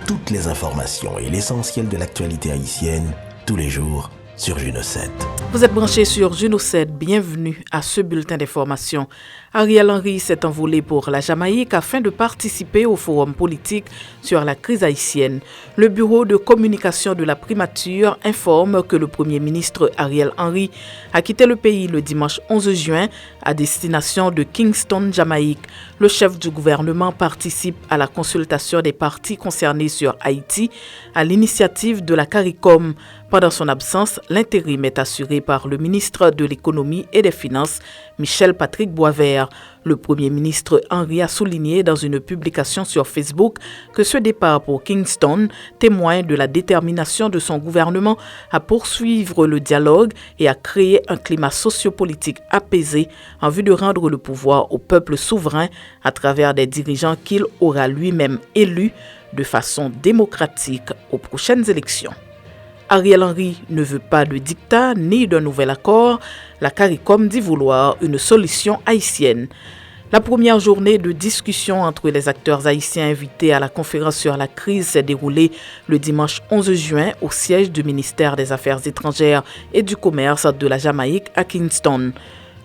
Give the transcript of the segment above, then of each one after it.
toutes les informations et l'essentiel de l'actualité haïtienne, tous les jours, sur Juno 7. Vous êtes branchés sur Juno 7, bienvenue à ce bulletin d'information. Ariel Henry s'est envolé pour la Jamaïque afin de participer au forum politique sur la crise haïtienne. Le bureau de communication de la primature informe que le premier ministre Ariel Henry a quitté le pays le dimanche 11 juin à destination de Kingston, Jamaïque. Le chef du gouvernement participe à la consultation des partis concernés sur Haïti à l'initiative de la CARICOM. Pendant son absence, l'intérim est assuré par le ministre de l'Économie et des Finances, Michel Patrick Boisvert. Le premier ministre Henry a souligné dans une publication sur Facebook que ce départ pour Kingston témoigne de la détermination de son gouvernement à poursuivre le dialogue et à créer un climat sociopolitique apaisé en vue de rendre le pouvoir au peuple souverain à travers des dirigeants qu'il aura lui-même élus de façon démocratique aux prochaines élections. Ariel Henry ne veut pas de dictat ni d'un nouvel accord. La CARICOM dit vouloir une solution haïtienne. La première journée de discussion entre les acteurs haïtiens invités à la conférence sur la crise s'est déroulée le dimanche 11 juin au siège du ministère des Affaires étrangères et du Commerce de la Jamaïque à Kingston.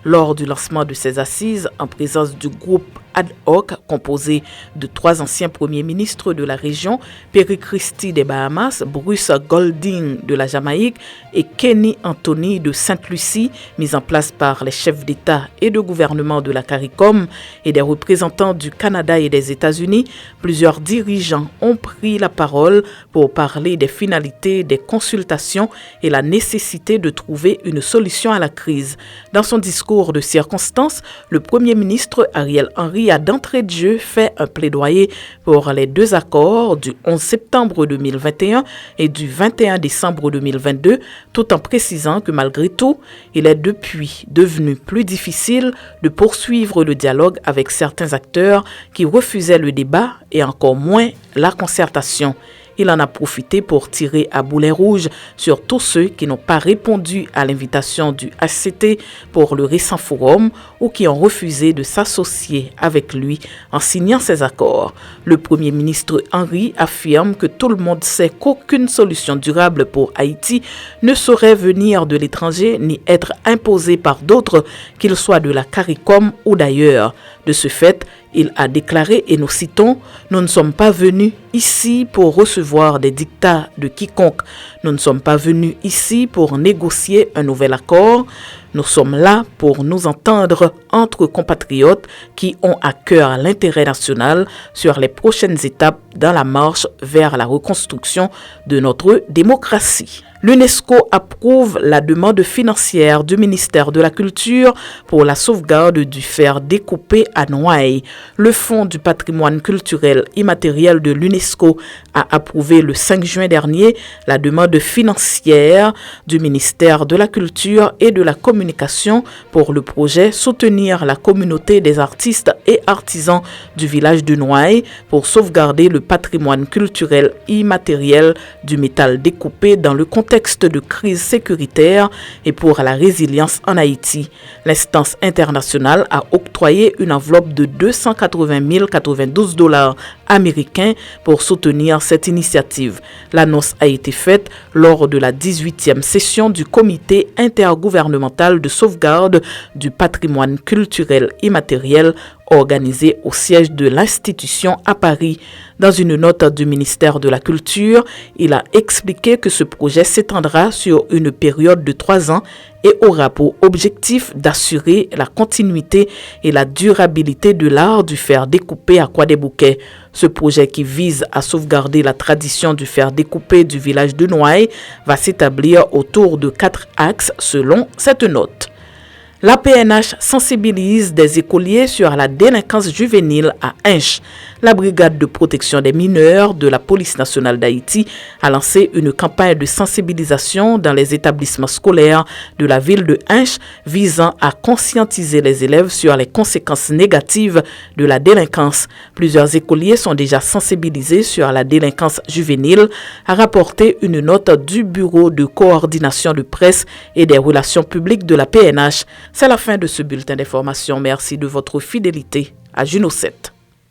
Lors du lancement de ces assises, en présence du groupe ad hoc composé de 3 anciens premiers ministres de la région, Perry Christie des Bahamas, Bruce Golding de la Jamaïque et Kenny Anthony de Sainte-Lucie, mis en place par les chefs d'État et de gouvernement de la CARICOM et des représentants du Canada et des États-Unis, plusieurs dirigeants ont pris la parole pour parler des finalités des consultations et la nécessité de trouver une solution à la crise. Dans son discours de circonstance, le premier ministre Ariel Henry a d'entrée de jeu fait un plaidoyer pour les 2 accords du 11 septembre 2021 et du 21 décembre 2022, tout en précisant que malgré tout, il est depuis devenu plus difficile de poursuivre le dialogue avec certains acteurs qui refusaient le débat et encore moins la concertation. Il en a profité pour tirer à boulet rouge sur tous ceux qui n'ont pas répondu à l'invitation du HCT pour le récent forum ou qui ont refusé de s'associer avec lui en signant ces accords. Le premier ministre Henry affirme que tout le monde sait qu'aucune solution durable pour Haïti ne saurait venir de l'étranger ni être imposée par d'autres, qu'ils soient de la CARICOM ou d'ailleurs. De ce fait, il a déclaré, et nous citons, « Nous ne sommes pas venus ici pour recevoir des dictats de quiconque. Nous ne sommes pas venus ici pour négocier un nouvel accord. Nous sommes là pour nous entendre entre compatriotes qui ont à cœur l'intérêt national sur les prochaines étapes dans la marche vers la reconstruction de notre démocratie. » L'UNESCO approuve la demande financière du ministère de la Culture pour la sauvegarde du fer découpé à Noailles. Le Fonds du patrimoine culturel immatériel de l'UNESCO a approuvé le 5 juin dernier la demande financière du ministère de la Culture et de la Communication pour le projet Soutenir la communauté des artistes et artisans du village de Noailles pour sauvegarder le patrimoine culturel immatériel du métal découpé dans le contexte de crise sécuritaire et pour la résilience en Haïti. L'instance internationale a octroyé une enveloppe de 280 092 $ américains pour soutenir cette initiative. L'annonce a été faite lors de la 18e session du Comité intergouvernemental de sauvegarde du patrimoine culturel immatériel organisé au siège de l'institution à Paris. Dans une note du ministère de la Culture, il a expliqué que ce projet s'étendra sur une période de 3 ans et aura pour objectif d'assurer la continuité et la durabilité de l'art du fer découpé à Croix-des-Bouquets. Ce projet qui vise à sauvegarder la tradition du fer découpé du village de Noailles va s'établir autour de 4 axes selon cette note. La PNH sensibilise des écoliers sur la délinquance juvénile à Hinche. La brigade de protection des mineurs de la police nationale d'Haïti a lancé une campagne de sensibilisation dans les établissements scolaires de la ville de Hinche visant à conscientiser les élèves sur les conséquences négatives de la délinquance. Plusieurs écoliers sont déjà sensibilisés sur la délinquance juvénile, a rapporté une note du Bureau de coordination de presse et des relations publiques de la PNH. C'est la fin de ce bulletin d'information. Merci de votre fidélité à Juno 7.